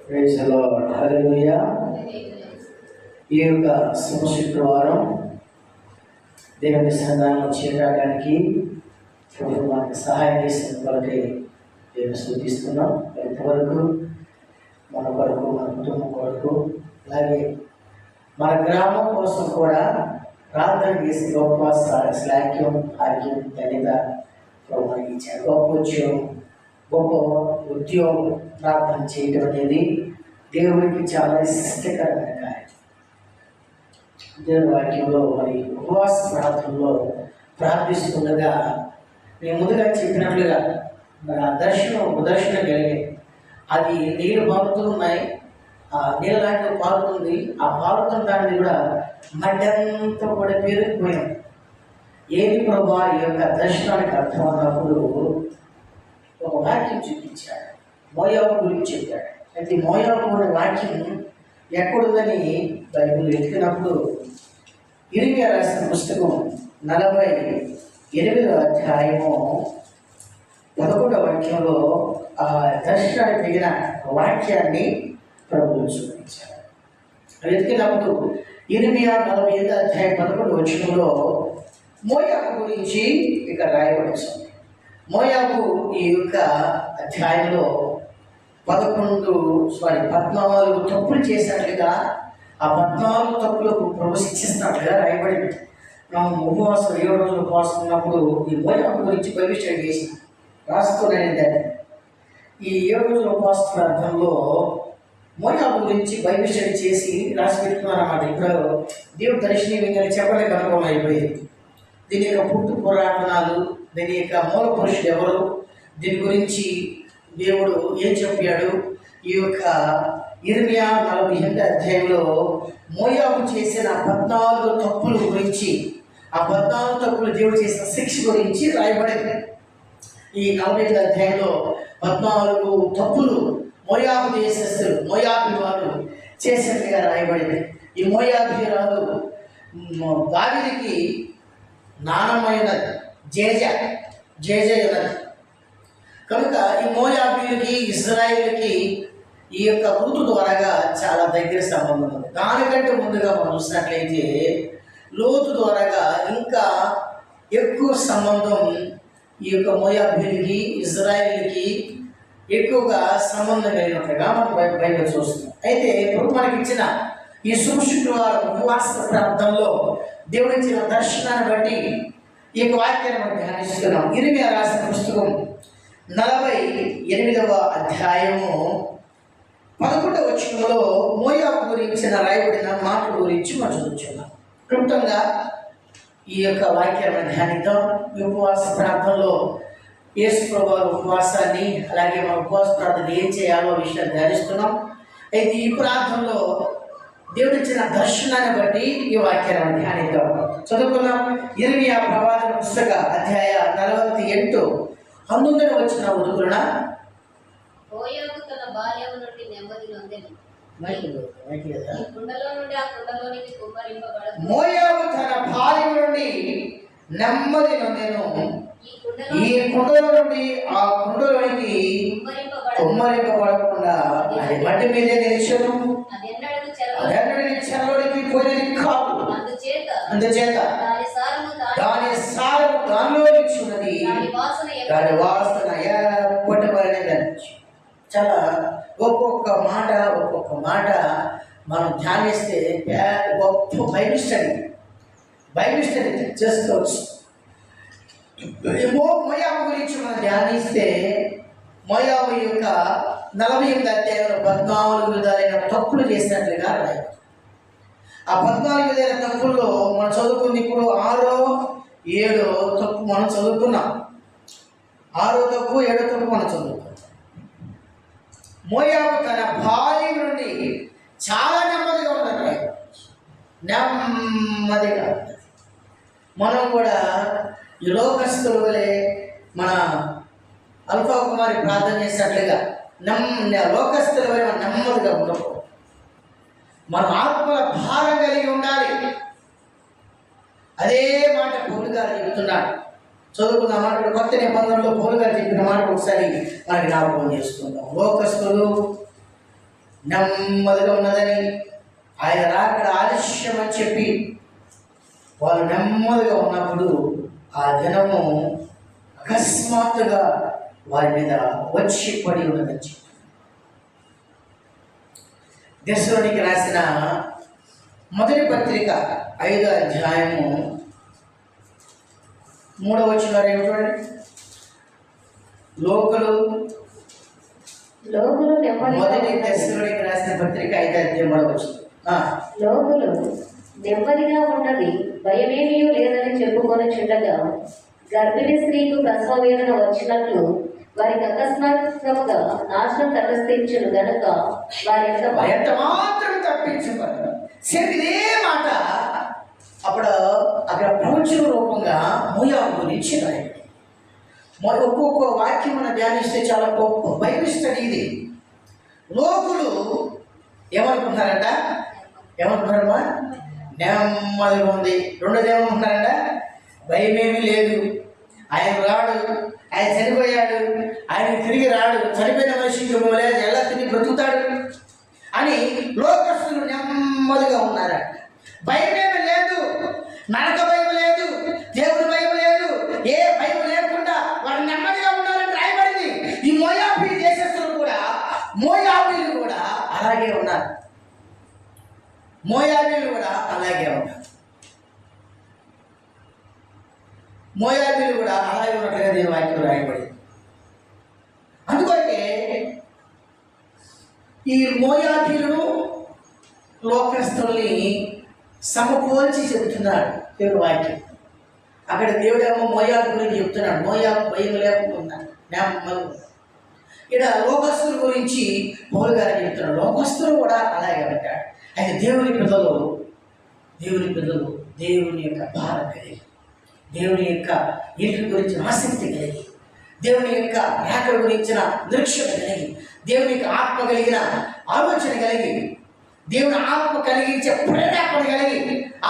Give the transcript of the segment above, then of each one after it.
Praise the lord. హల్లెలూయా. ఈ యొక్క శుక్రవారం దేవుని సన్నిధానంలో చేరడానికి ప్రభు మనకు సహాయం చేసిన కొరకై దేవుని స్తుతిస్తున్నాం. ఇంతవరకు మన కొరకు, మన కుటుంబం కొరకు, అలాగే మన గ్రామం కోసం కూడా ప్రార్థన చేసి గొప్ప శ్లాఘ్యం, భాగ్యం, ధన్యత ప్రభు మనకి ఇచ్చారు. గొప్ప ఉద్యోగం ప్రార్థన చేయడం అనేది దేవుడికి చాలా ఇష్టకరమైన కార్యం. దేవుని వాక్యంలో మరి ఉపవాస ప్రార్థనలో ప్రార్థిస్తుండగా నేను ముందుగా చెప్పినట్లుగా మరి ఆ దర్శనం కలిగే అది నీళ్ళు పారుతూ ఉన్నాయి. ఆ నీళ్ళ దాంట్లో పారుతుంది. ఆ పారుతున్న దాన్ని కూడా మధ్యంతా కూడా పేరుకుపోయాం. ఏది ప్రభా ఈ యొక్క దర్శనానికి అర్థం అన్నప్పుడు ఒక వాక్యం చూపించాడు. మోయాబు గురించి చెప్పాడు. అయితే మోయాబు అనే వాక్యం ఎక్కడుందని బైబిల్ వెతికినప్పుడు ఇర్మియా రాసిన పుస్తకం 48వ అధ్యాయము 11వ వాక్యంలో ఆ దర్శనానికి తగిన వాక్యాన్ని ప్రభువు చూపించారు. వెతికినప్పుడు ఇర్మియా 45వ అధ్యాయం 11వ వచనంలో మోయాబు గురించి ఇక్కడ రాయబడింది. మోయాబు ఈ యొక్క అధ్యాయంలో 14 తప్పులు చేసినట్లుగా ఆ 14 తప్పులకు ప్రభు శిక్షిస్తున్నట్లుగా రాయబడింది. మనం ఉపవాసం 7 రోజులు ఉపవాసం ఉన్నప్పుడు ఈ మోయాబు గురించి భవిష్యత్తు చేసి రాసుకునేది. ఈ 7 రోజుల ఉపవాస ప్రార్థనలో మోయాబు గురించి భవిష్యత్తు చేసి రాసి పెట్టుకున్నారన్నమాట. ఇప్పుడు దేవుడు దర్శనీయంగా చెప్పలేక అనుభవం అయిపోయింది. దీని యొక్క పుట్టు పురాణాలు, దీని యొక్క మూల పురుషుడు ఎవరు, దీని గురించి దేవుడు ఏం చెప్పాడు, ఈ యొక్క ఇర్మియా 48వ అధ్యాయంలో మోయాబు చేసిన 14 తప్పుల గురించి, ఆ 14 తప్పులు దేవుడు చేసిన శిక్ష గురించి రాయబడింది. ఈ 45వ అధ్యాయంలో 14 తప్పులు మోయాబు దేశస్థులు, మోయాబు వారు చేసినట్టుగా రాయబడింది. ఈ మోయాబీరాలు దావీదుకి నానమైన జేజ ఉన్నది కనుక ఈ మోయాబీయులకి, ఇశ్రాయేలుకి ఈ యొక్క రూతు ద్వారాగా చాలా దగ్గర సంబంధం ఉంది. దానికంటే ముందుగా మనం చూసినట్లయితే లోతు ద్వారాగా ఇంకా ఎక్కువ సంబంధం ఈ యొక్క మోయాబీయులకి, ఇశ్రాయేలుకి ఎక్కువగా సంబంధం కలిగినట్లుగా మనం బైబిల్ చూస్తున్నాం. అయితే ఇప్పుడు మనకి ఇచ్చిన ఈ శుక్రవారం ఉపవాస ప్రార్థనలో దేవుడు ఇచ్చిన దర్శనాన్ని బట్టి ఈ యొక్క వాక్యాన్ని మనం ధ్యానిస్తున్నాం. ఇర్మియా రాసిన పుస్తకం 48వ అధ్యాయము 11వ వచనంలో మోయాబు గురించిన రాయబడిన మాటల గురించి మనం చదువుతున్నాం. క్లుప్తంగా ఈ యొక్క వాక్యాన్ని ధ్యానిద్దాం. ఈ ఉపవాస ప్రార్థనలో యేసు ప్రభువు ఉపవాసాన్ని, అలాగే మన ఉపవాస ప్రార్థన ఏం చేయాలో విషయాన్ని ధ్యానిస్తున్నాం. అయితే ఈ ప్రార్థనలో దేవుడు ఇచ్చిన దర్శనాన్ని బట్టి ఈ వాక్యాన్ని ధ్యానిద్దాం. చదువుకున్నాం. ఇర్మియా ప్రవాదన పుస్తక అధ్యాయ 48 19వ వచనం ఉదుకున మోయాబు తన బాల్యము నుండి నెమ్మది నొందెను. మోయాబు తన బాల్యం నుండి నెమ్మది నొందెను. ఈ కుండలో నుండి ఆ కుండలోనికి కుమ్మరింపబడకుండా అది మట్టి మీదే నిలిచెను. అదెన్నడూ చెరలోనికి పోయినది కాదు. అందుచేత దాని సారము దానిలో నిలిచున్నది, దాని వాసన ఎప్పటివరనే. చాలా ఒక్కొక్క మాట మనం ధ్యానిస్తే గొప్ప బైబిల్ స్టడీ చేసుకోవచ్చు. మోయాబు గురించి మనం ధ్యానిస్తే మోయాబు యొక్క 48వ అధ్యాయంలో 14 విధాలైన తప్పులు చేసినట్లుగా రాయి. ఆ 14 విధాలైన తప్పుల్లో మనం చదువుకుంది ఇప్పుడు 6, 7 తప్పు మనం చదువుకున్నాం. 6వ తప్పు, 7వ తప్పు మనం చదువుకున్నాం. మోయాబు తన బాల్యం నుండి చాలా నెమ్మదిగా ఉన్నట్టు, నెమ్మదిగా. మనం కూడా ఈ లోకస్తుల వలె మన అల్ఫా కుమారి ప్రార్థన చేసినట్లుగా లోకస్తుల వలె మనం నెమ్మదిగా ఉండకూడదు. మన ఆత్మల భారం కలిగి ఉండాలి. అదే మాట పౌలు గారు చెబుతున్నాడు. చదువుకున్న మాట కొత్త నిబంధనలో పౌలు గారు చెప్పిన మాట ఒకసారి మనకి జ్ఞాపకం చేసుకుందాం. లోకస్తులు నెమ్మదిగా ఉన్నదని, ఆయన రాకడ ఆలస్యం అని చెప్పి వాళ్ళు నెమ్మదిగా ఉన్నప్పుడు ఆ దినము అకస్మాత్తుగా వారి మీద వచ్చి పడి ఉన్నదని చెప్పి దశలోనికి రాసిన మొదటి పత్రిక 5వ అధ్యాయము 3వ వచనం చూడండి. లోకులు మొదటి దశలోనికి రాసిన పత్రిక 5వ అధ్యాయం 3వ వచనం. లోకులు నెమ్మదిగా ఉన్నది భయమేమీ లేదని చెప్పుకొనుచుండగా గర్భిణీ స్త్రీకు ప్రసవ వేదన వచ్చినట్లు వారికి అకస్మాత్తుగా నాశనం తటస్థించును గనుక వారి ఎంత మాత్రం తప్పించబడ్డారు. ఇదే మాట అప్పుడు అక్కడ ప్రవచన రూపంగా మోయాబు గురించి రాయబడింది. ఒక్కొక్క వాక్యం మనం ధ్యానిస్తే చాలా గొప్ప బైబిల్ స్టడీ ఇది. లోకులు ఏమనుకుంటున్నారంట? ఏమనుకుంటారమ్మా? నెమ్మదిగా ఉంది. రెండోది ఏమనుకుంటున్నారంట? భయమేమీ లేదు, ఆయన రాడు, ఆయన చనిపోయాడు, ఆయన తిరిగి రాడు, చనిపోయిన మనిషికి లేదు, ఎలా తిరిగి బ్రతుకుతాడు అని లోకస్తులు నెమ్మదిగా ఉన్నారంట. భయమేమీ లేదు, నరక భయం లేదు, దేవుడి భయం లేదు, ఏ భయం లేకుండా వాడు నెమ్మదిగా ఉన్నారని రాయబడింది. ఈ మోయాబీ దేశస్తులు కూడా, మోయాబీలు కూడా అలాగే ఉన్నారు. మోయాబీలు కూడా అలాగే ఉన్నారు. మోయాబీలు కూడా అలాగే ఉన్నట్టుగా దేవుని వాక్యం రాయబడింది. అందుకొరకే ఈ మోయాబీలను లోకస్తుల్ని సమపోల్చి చెబుతున్నాడు దేవుని వాక్యం. అక్కడ దేవుడేమో మోయాబు గురించి చెప్తున్నాడు. మోయాబు భయం లేకుండా ఇక్కడ లోకస్తుల గురించి పౌలు గారు చెప్తున్నాడు. లోకస్తులు కూడా అలాగే అంటాడు. అయితే దేవుని పిల్లలు దేవుని యొక్క భారం కలిగి, దేవుని యొక్క ఇంటి గురించిన ఆసక్తి కలిగి, దేవుని యొక్క రాకడ గురించిన నిరీక్షణ కలిగి, దేవుని యొక్క ఆత్మ కలిగిన ఆలోచన కలిగి, దేవుని ఆత్మ కలిగించే ప్రేరేపణ కలిగి,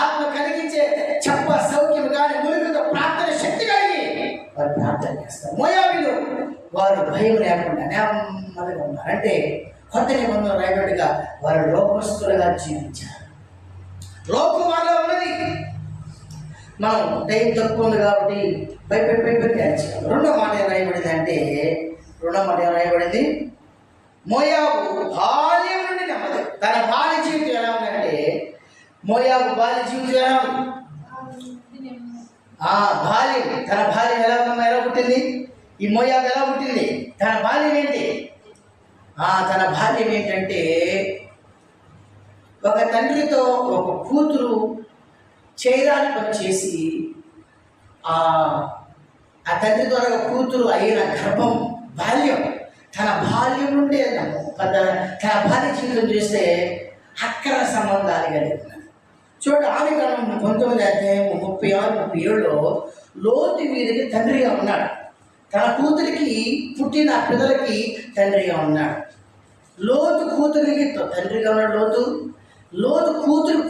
ఆత్మ కలిగించే చెప్ప సౌఖ్యం కానీ మురుగుతో ప్రార్థన శక్తి కలిగి వారు ప్రార్థన చేస్తారు. మోయాబీలు వారు భయం లేకుండా నెమ్మదిగా ఉన్నారు. అంటే కొత్త నిబంధన రాయబడిగా వారు లోకస్తులుగా జీవించారు. లోకం వారిలో ఉన్నది. మనం టైం తక్కువ ఉంది కాబట్టి భయపెట్టాల్సి. రెండో మాట ఏం రాయబడింది? మోయాబు బాల్యం నుండి నెమ్మది. తన బాల్య జీవితం ఎలా ఉందంటే, మోయాబు బాల్య జీవితం ఎలా ఉంది? తన బాల్యం ఎలా ఉందమ్మా? ఎలా పుట్టింది? ఈ మోయాబు ఎలా పుట్టింది? తన బాల్యం ఏంటి? తన బాల్యం ఏంటంటే, ఒక తండ్రితో ఒక కూతురు చేయరాని పని చేసి ఆ తండ్రి ద్వారా కూతురు అయిన గర్భం బాల్యం. తన బాల్యం నుండే తన బాల్య జీవితం చూస్తే అక్కర సంబంధాలు కలిగి ఉన్నది. చూడండి, ఆదికాండం 19వ అధ్యాయం 36-37లో లోతు వీరికి తండ్రిగా ఉన్నాడు. తన కూతురికి పుట్టిన పిల్లలకి తండ్రిగా ఉన్నాడు. లోతు కూతురికి తండ్రిగా ఉన్నాడు. లోతు కూతురు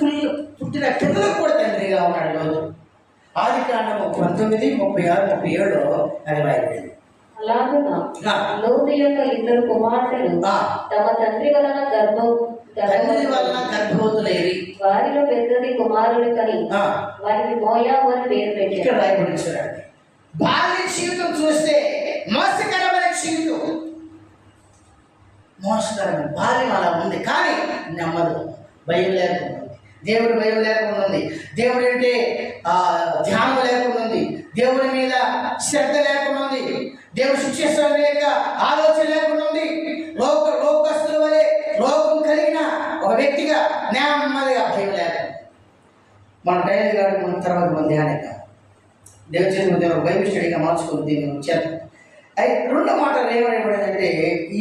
పుట్టిన పిల్లలకు కూడా తండ్రిగా ఉన్నాడు లోతు. ఆదికాండం 19:36-37లో అది రాయబడింది. అలాగునా లోతు యొక్క ఇద్దరు కుమార్తెలు తమ తండ్రి వలన గర్భవతులైరి. వారిలో పెద్దది కుమారుని కని వారికి మోయాబు అని పేరు పెట్టారు. ఇక్కడ రాయబడి చూడండి, బాల్య జీవితం చూస్తే మోసకరమైన జీవితం, మోసకరమైన బాల్యం అలా ఉంది. కానీ నెమ్మది, భయం లేకుండా ఉంది. దేవుడి భయం లేకుండా ఉంది. దేవుడు అంటే ధ్యానం లేకుండా ఉంది. దేవుడి మీద శ్రద్ధ లేకుండా ఉంది. దేవుడు శిక్షిస్తాడు లేక ఆలోచన లేకుండా ఉంది. లోకస్తుల వలె లోకం కలిగిన ఒక వ్యక్తిగా నెమ్మదిగా భయం లేకుండా మన డైలీ గారు మన తర్వాత మన ధ్యానిక దేవుడి చేతులు బైబిల్ స్టడీగా మార్చుకుని దీన్ని చేద్దాం. అయితే రెండో మాట ఏమనేబడిందంటే,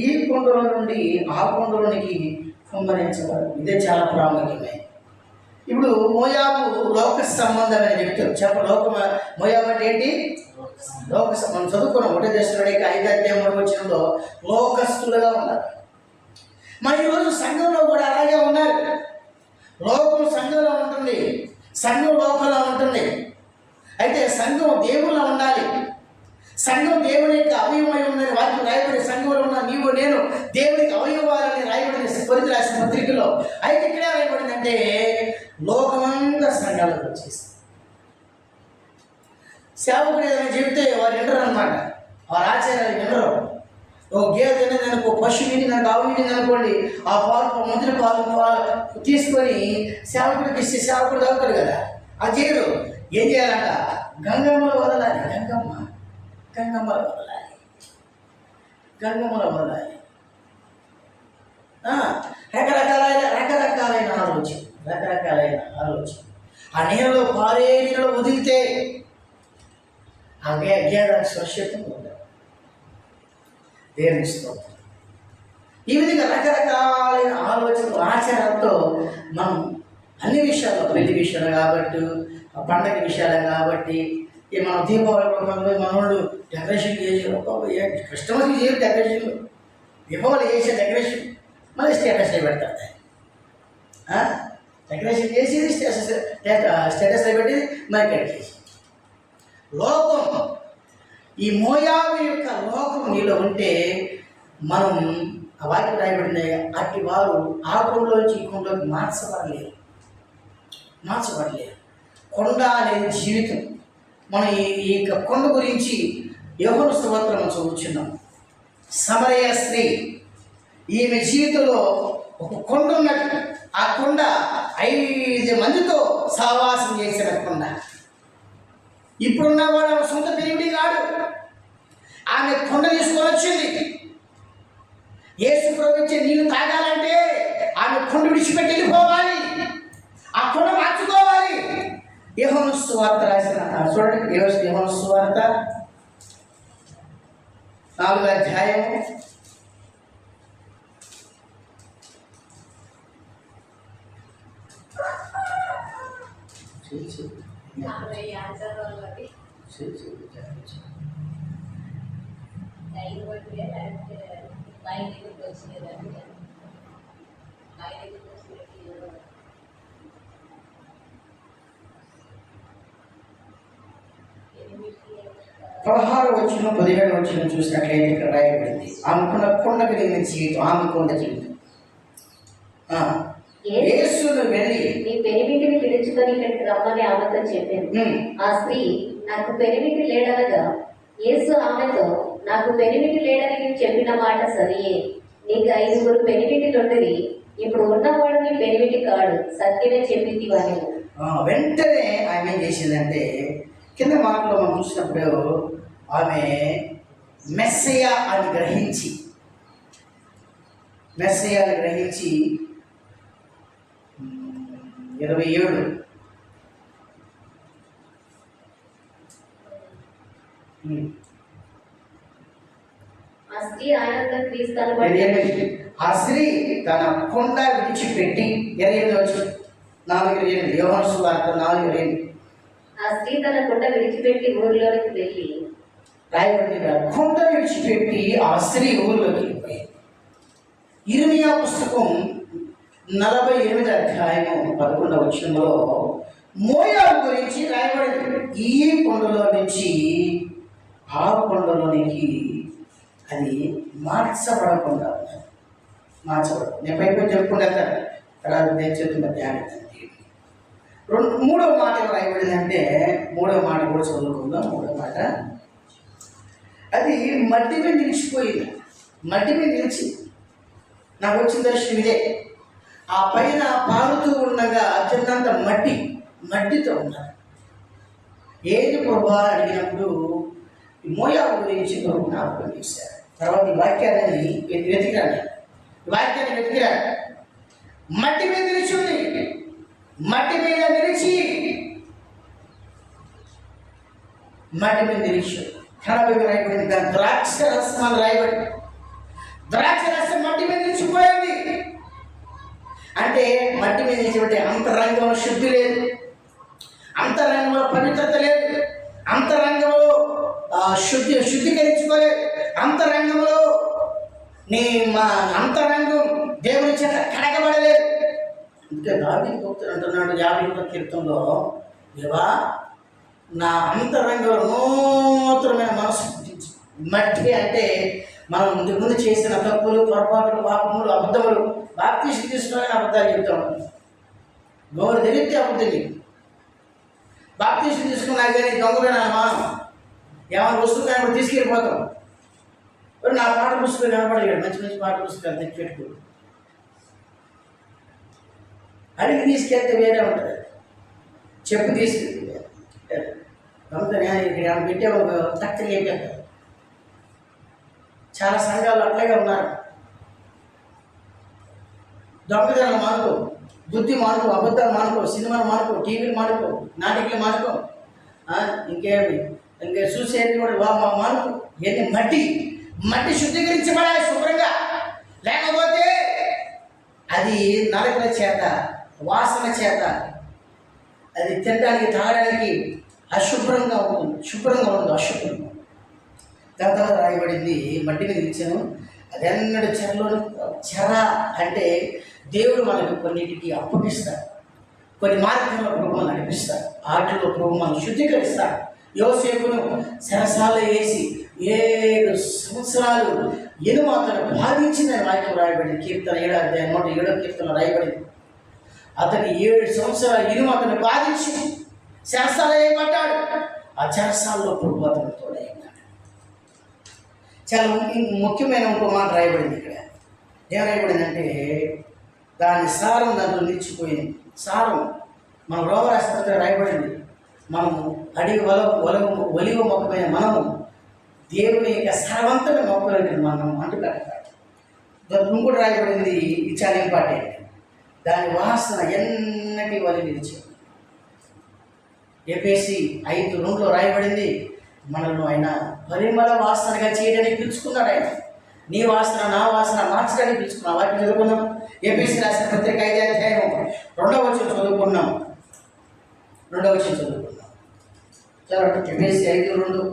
ఈ కొండల నుండి ఆ కొండలోనికి కుమ్మరించబడు. ఇదే చాలా ప్రాముఖ్యమైనది. ఇప్పుడు మోయాబు లోక సంబంధమైన వ్యక్తులు మోయాబు అంటే ఏంటి? మనం చదువుకున్నాం. 1వ దశలోనికి 5వ అధ్యాయం 3వ వచనంలో లోకస్తులుగా ఉన్నారు. మరి ఈరోజు సంఘంలో కూడా అలాగే ఉన్నారు. లోకం సంఘంలో ఉంటుంది, సంఘం లోకంలో ఉంటుంది. అయితే సంఘం దేవుళ్ళ ఉండాలి. సంఘం దేవుని యొక్క అవయవమై ఉందని వాక్యం రాయబడి సంఘంలో ఉన్న నీవు నేను దేవునికి అవయవాలని రాయబడింది కొరింథీ రాసిన పత్రికలో. అయితే ఇక్కడ రాయబడిందంటే లోకమంతా సంఘాలకు వచ్చేసి సేవకుడు ఏదైనా చెప్తే వారు వినరు అనమాట. వారు ఆచార్యాలు వినరు. ఒక గేదె తినది అనుకో, పశువు వినింది అనుకో, ఆవు వినింది అనుకోండి, ఆ పాలు మొదటి పాలు తీసుకొని సేవకుడికి ఇస్తే సేవకుడు తాగుతాడు కదా, అది చేయరు. ఏం చేయాలంట? గంగమ్మలో వదలాలి. గంగమ్మలో వదలాలి. రకరకాలైన ఆలోచన. ఆ నీళ్ళలో పారే నీళ్ళలో వదిలితే ఆ గేద స్వచ్ఛత దేవుని స్తోత్రం. ఈ విధంగా రకరకాలైన ఆలోచనలు ఆచారాలతో మనం అన్ని విషయాల్లో, పెళ్లి విషయాలు కాబట్టి, పండగ విషయాలు కాబట్టి, మనం దీపావళి మనోళ్ళు డెకరేషన్ చేసి కస్టమర్స్కి చేయరు డెకరేషన్, దీపావళి చేసే డెకరేషన్ మళ్ళీ స్టేటస్లో పెడతారు. డెకరేషన్ చేసి స్టేటస్లో పెట్టి మరి కట్ చేసి లోకం, ఈ మోయాబు యొక్క లోకం నీలో ఉంటే మనం ఆ వాక్యం రాయబడిన అట్టి వారు ఆ కొండలోంచి ఈ కొండలోకి మార్చబడలేరు. కొండ అనేది జీవితం. మనం ఈ కొండ గురించి యోహాను సువార్తలో మనం చదువుతున్నాం. సమరయ స్త్రీ, ఈమె జీవితంలో ఒక కొండ ఉన్నట్టు. ఆ కొండ 5 మందితో సహవాసం చేసిన కొండ. ఇప్పుడున్నవాడు ఆమె సొంత పెరిమిడి కాడు. ఆమె కొండ తీసుకొని వచ్చింది. యేసు ప్రభువు ఇచ్చే నీళ్ళు తాగాలంటే ఆమె కొండ విడిచిపెట్టి వెళ్ళిపోవాలి. ఆ కొండ మార్చుకోవాలి. యోహాను సువార్త రాసిన చూడండి, యోహాను సువార్త 4వ అధ్యాయం 16వ వచనం 17వ వచనం చూసినట్లయితే ఇక్కడ రాయబడింది ఆమెకున్న కొండ కలిగిన జీవితం, ఆమె కొండ జీవితం. యేసును వెళ్ళి నీ పెనిమిటిని పిలుచుకొని ఇక్కడికి రమ్మని ఆమెతో చెప్పింది. ఆ స్త్రీ నాకు పెనిమిటి లేడనగా యేసు ఆమెతో, నాకు పెనిమిటి లేడని నీవు చెప్పిన మాట సరియే. నీకు 5 పెనిమిటిలుండేది, ఇప్పుడు ఉన్నవాడు నీ పెనిమిటి కాడు, సత్యమే చెప్పితివని. వెంటనే ఆమె ఏం చేసిందంటే, కింద మాటలో మనం చూసినప్పుడు ఆమె మెస్సయ్య అని గ్రహించి 27 ఆ స్త్రీ తన కొండ విడిచిపెట్టి 28 యోహాను సువార్త 4:28 ఆ స్త్రీ తన కొండ విడిచిపెట్టి ఊరిలోకి వెళ్ళి రాయబడిన కొండ విడిచిపెట్టి ఆ స్త్రీ ఊరిలోకి వెళ్ళిపోయింది. ఇర్మియా పుస్తకం 48వ అధ్యాయం 11వ వచనంలో మోయాబు గురించి రాయబడింది. ఈ కొండలో నుంచి ఆ కొండలోనికి అది మార్చబడకుండా నేను పైపు చెప్పుకుంటే తర్వాత నేను చెప్తున్న ధ్యానం. 3వ మాట రాయబడిందంటే 3వ మాట కూడా చదువుకుందాం. 3వ మాట, అది మట్టి మీద నిలిచిపోయింది. మట్టి మీద నిలిచి నాకు వచ్చిన దర్శనం ఇదే. ఆ పైన పారుతూ ఉండగా చిన్నంత మట్టితో ఉన్నారు. ఏది ప్రభా అడిగినప్పుడు మోయాబు గురించి జ్ఞాపకం చేశారు. తర్వాత ఈ వాక్యాన్ని వెతికిరాడు. మట్టి మీద నిలిచింది. మట్టి మీద నిలిచి కనబడి రాయబడింది. దాని ద్రాక్ష రసం అని రాయబడింది. ద్రాక్ష రసం మట్టి మీద నిలిచిపోయింది. అంటే మట్టి మీద నిలిచిపెట్టే అంతరంగంలో శుద్ధి లేదు, అంతరంగంలో పవిత్రత లేదు, అంతరంగంలో శుద్ధీకరించుకోలేదు, అంతరంగంలో అంతరంగం దేవుని చేత కడగబడలేదు. ఇంకా దావీదు భక్తుడు అంటున్నాడు 51వ కీర్తనలో, దేవా నా అంతరంగంలో నూతనమైన మనసు మట్టి అంటే మనం ముందు చేసిన తప్పులు, పొరపాట్లు, పాపములు, అబద్ధములు. బాప్తీసం తీసుకోవాలని అబద్ధాలు చెప్తూ ఉంటాం. నోరు తెలిస్తే అబద్ధం చెప్పి బాప్తీసం తీసుకున్నా కానీ దొంగగా మానం ఏమైనా వస్తువు కనబడి తీసుకెళ్ళిపోతాం. నా పాట పుస్తకం కనపడలేడు, మంచి మంచి పాట పుస్తకాలు తెచ్చిపెట్టుకో అడిగి తీసుకెళ్తే వేరే ఉంటుంది. చెప్పు తీసుకెళ్తే దొంగ ఇక్కడ ఏమైనా పెట్టే తక్కువ చెప్పారు. చాలా సంఘాలు అట్లాగే ఉన్నారు. దొంగతనం మానుకో, బుద్ధి మానుకో, అబద్ధాలు మానుకో, సినిమాలు మానుకో, టీవీలు మానుకో, నాటికలు మానుకో, ఇంకేమి ఇంకే చూసేది కూడా మానుకో. ఎన్ని మట్టి శుద్ధీకరించబడాలి శుభ్రంగా. లేకపోతే అది నరకల చేత, వాసన చేత, అది తినడానికి తాగడానికి అశుభ్రంగా ఉంటుంది. శుభ్రంగా ఉండదు, అశుభ్రంగా. దాని తర్వాత రాయబడింది, మట్టి మీద ఇచ్చాను అదెన్నడు చెర అంటే దేవుడు మనకు కొన్నిటికి అప్పగిస్తాడు, కొన్ని మార్గంలో ప్రభు నడిపిస్తాడు, వాటిలో ప్రభు మనం శుద్ధీకరిస్తాడు. యోసేపును సరసాలు వేసి 7 సంవత్సరాలు ఎనుమాతను బాధించిందని వాక్యం రాయబడింది. కీర్తన 7:107 కీర్తన రాయబడింది. అతని 7 సంవత్సరాలు ఎనుమాతను బాధించి సరసాలు వేయబడ్డాడు. ఆ చెరసాల్లో ప్రభు అతను తోడైనాడు. చాలా ముఖ్యమైన ఇంకో మాట రాయబడింది ఇక్కడ. ఏం రాయబడిందంటే దాని సారం దాంట్లో నిలిచిపోయింది. సారం మన రోగరాష్ట్రపతిగా రాయబడింది. మనము అడిగి ఒలివ మొక్కమైన మనము దేవుని యొక్క సారవంతమైన మొక్కలని మనం అంటున్నాడు. కూడా రాయబడింది, ఇది చాలా ఇంపార్టెంట్. దాని వాసన ఎన్నటి వలి నిలిచింది. ఎఫెసీ 5:2 రాయబడింది, మనల్ని ఆయన పరిమళ వాసనగా చేయడానికి పిలుచుకున్నాడు. ఆయన నీ వాసన నా వాసన మార్చడానికి పిలుచుకున్నాం. వాటిని చదువుకున్నాం. ఎఫెసీ రాసిన పత్రిక 5:2 చదువుకున్నాం. 2వ చదువుకున్నాం. చదవండి. ఎఫెసీ 5:2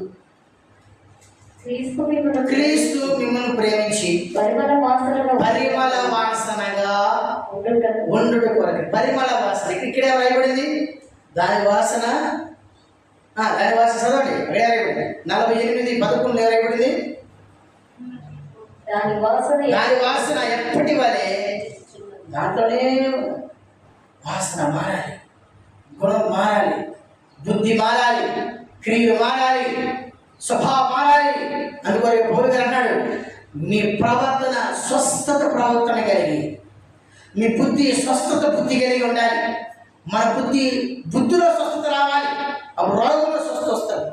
క్రీస్తు మిమ్మల్ని ప్రేమించి పరిమళ వాసనగా ఉండుట కొరకు. పరిమళ వాసన ఇక్కడ రాయబడింది. దాని వాసన చదవండి. 48:11 రాయబడింది. దాని వాసన ఎప్పటి వలె దాంట్లోనే వాసన మారాలి, గుణం మారాలి, బుద్ధి మారాలి, క్రియలు మారాలి, స్వభావం మారాలి. అందువల్ల పౌలు గారు అన్నాడు, మీ ప్రవర్తన స్వస్థత ప్రవర్తన కలిగి, మీ బుద్ధి స్వస్థత బుద్ధి కలిగి ఉండాలి. మన బుద్ధిలో స్వస్థత రావాలి. అప్పుడు రోగంలో స్వస్థత వస్తుంది.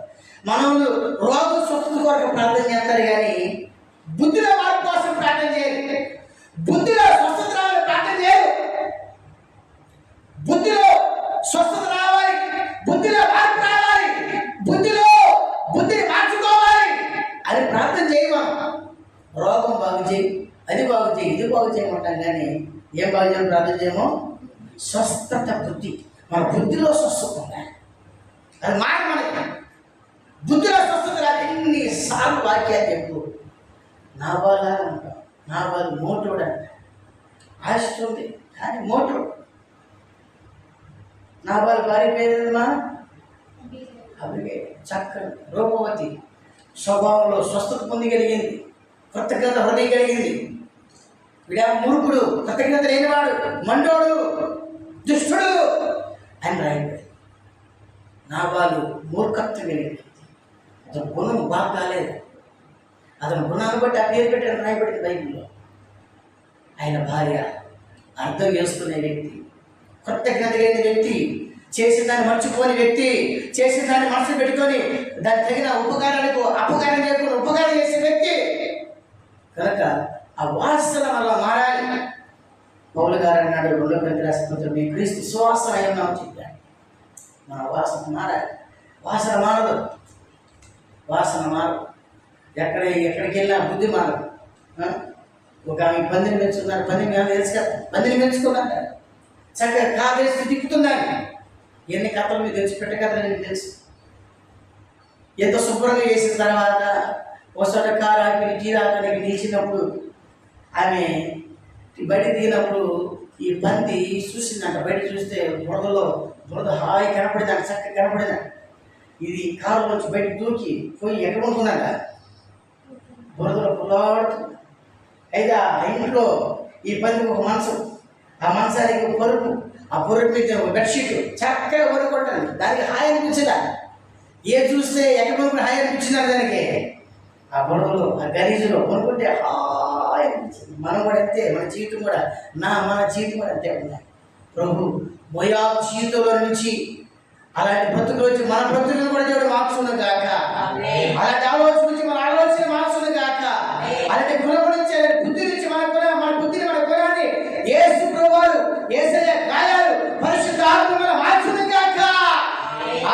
మనల్ని రోగం స్వస్థత కొరకు ప్రార్థన చేస్తారు కానీ బుద్ధిలో మార్పు కోసం ప్రార్థన చేయరు. బుద్ధిలో స్వస్థత రావాలి ప్రార్థన చేయరు. బుద్ధిలో స్వస్థత రావాలి, బుద్ధిలో మార్పు రావాలి, బుద్ధిని మార్చుకోవాలి అని ప్రార్థన చేయమా. రోగం బాగు చేయి, అది బాగు చేయి, ఇది బాగు చేయమంటాం కానీ ఏం బాగు చేయమని ప్రార్థన చేయమో. స్వస్థత బుద్ధి, మన బుద్ధిలో స్వస్థత ఉండాలి. అది మాట మనకి బుద్ధిలో స్వస్థత రాదు. ఎన్నిసార్లు వాక్యాలు చెప్పు. నా వాళ్ళ ఉంటాం, నా వాళ్ళు మోటోడు అంట. ఆశిస్తుంది కానీ మోటోడు. నా వాళ్ళ భార్య పేరుమా అవిగే, చక్కని రూపవతి, స్వభావంలో స్వస్థత పొందగలిగింది, కృతజ్ఞత హృదయం కలిగింది. వీడా మూర్ఖుడు, కృతజ్ఞత లేనివాడు, మండోడు, దుష్టుడు అని రాయబడి. నా వాళ్ళు మూర్ఖత్వం కలిగింది. అతని గుణం బాగా కాలేదు. అతని గుణాన్ని బట్టి ఆ పేరు పెట్టాలని రాయబడింది బైబిల్లో. ఆయన భార్య అర్థం చేసుకునే వ్యక్తి, కృతజ్ఞత లేని వ్యక్తి, చేసిన దాన్ని మర్చిపోని వ్యక్తి, చేసిన దాన్ని మనసు పెట్టుకొని దాన్ని తగిన అపకారం చేయకుండా ఉపకారం చేసే వ్యక్తి కనుక ఆ వాసన వల్ల మారాలి. పౌలు గారు అన్నాడు 2 Corinthians రాసిన పత్రిక, మీ క్రీస్తు సువాసన అయ్యామని చెప్పాడు. మన వాసన మారాలి. వాసన మారదు. ఎక్కడికి వెళ్ళినా బుద్ధి మారదు. ఒక ఆమె పందిని పెంచుకున్నారు. పందిని తెలుసు కదా, పందిని పెంచుకున్నాక చక్కగా కాదేసి తిప్పుతున్నాను. ఎన్ని కథలు మీకు తెలుసు, పెట్ట కథలు మీకు తెలుసు. ఎంత శుభ్రంగా చేసిన తర్వాత ఒకసారి కారు ఆపి టీ రాకడానికి నిలిచినప్పుడు ఆమె బయట దిగినప్పుడు ఈ పంది చూసిందంట. బయట చూస్తే బురద హాయి కనపడిందంట, చక్కగా కనపడిందంట. ఇది కారు నుంచి బయటకు దూకి పోయి ఎక్కడ ఉంటుందంట, బురదలో పుల్లాడుతుంది. అయితే ఆ ఇంట్లో ఈ పనికి ఒక మంచం, ఆ మంచానికి ఒక పరుపు, ఆ పరుపు మీద ఒక బెడ్షీట్ చక్కగా కొనుక్కుంటాను. దానికి హాయి అనిపించదా? ఏ చూస్తే ఎక్కడ హాయి అనిపించిందా దానికి? ఆ బురదలో ఆ గలీజులో కొనుక్కుంటే హాయి అనిపించింది. మనం కూడా అంతే, మన జీవితం కూడా మన జీవితం కూడా అంతే ఉన్నాయి. ప్రభు మోయాబు జీవితంలో నుంచి అలాంటి బ్రతుకులు వచ్చి మన బ్రతుకులు కూడా దేవుడు మార్చుకున్న గాక. అలాంటి ఆలోచన నుంచి మన ఆలోచన మార్చుకున్న గాక. అలాంటి గుణం నుంచి బుద్ధి నుంచి మన బుద్ధిని మన గుణాన్ని యేసు ప్రభువారు యేసయ్య గాయాలు పరిశుద్ధ ఆత్మ మార్చుకున్న గాక.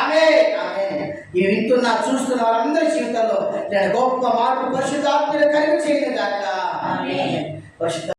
ఆమేన్. ఆమేన్. ఈ వింటున్న చూస్తున్న వాళ్ళందరి జీవితాల్లో నేను గొప్ప మార్పు పరిశుద్ధ ఆత్మను కలిగి చేయను గాక. ఆమేన్. పరిశుద్ధ